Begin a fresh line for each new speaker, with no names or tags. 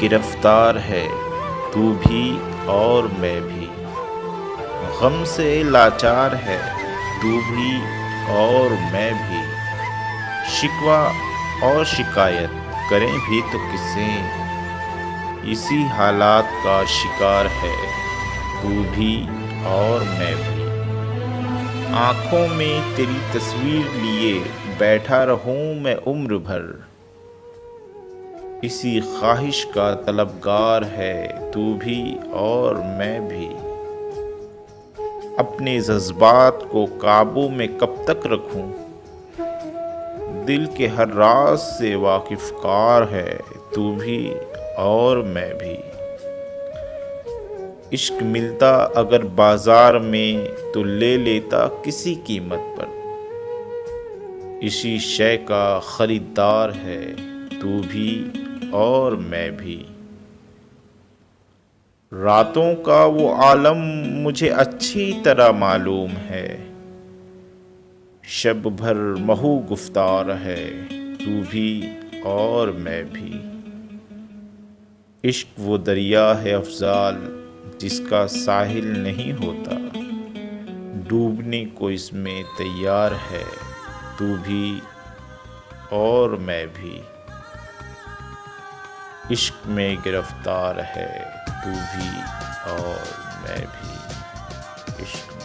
گرفتار ہے تو بھی اور میں بھی، غم سے لاچار ہے تو بھی اور میں بھی، شکوہ اور شکایت کریں بھی تو کسے، اسی حالات کا شکار ہے تو بھی اور میں بھی، آنکھوں میں تیری تصویر لیے بیٹھا رہوں میں عمر بھر، اسی خواہش کا طلبگار ہے تو بھی اور میں بھی، اپنے جذبات کو قابو میں کب تک رکھوں، دل کے ہر راز سے واقف کار ہے تو بھی اور میں بھی، عشق ملتا اگر بازار میں تو لے لیتا کسی قیمت پر، اسی شے کا خریدار ہے تو بھی اور میں بھی، راتوں کا وہ عالم مجھے اچھی طرح معلوم ہے، شب بھر محو گفتار ہے تو بھی اور میں بھی، عشق وہ دریا ہے افضال جس کا ساحل نہیں ہوتا، ڈوبنے کو اس میں تیار ہے تو بھی اور میں بھی، عشق میں گرفتار ہے تو بھی اور میں بھی، عشق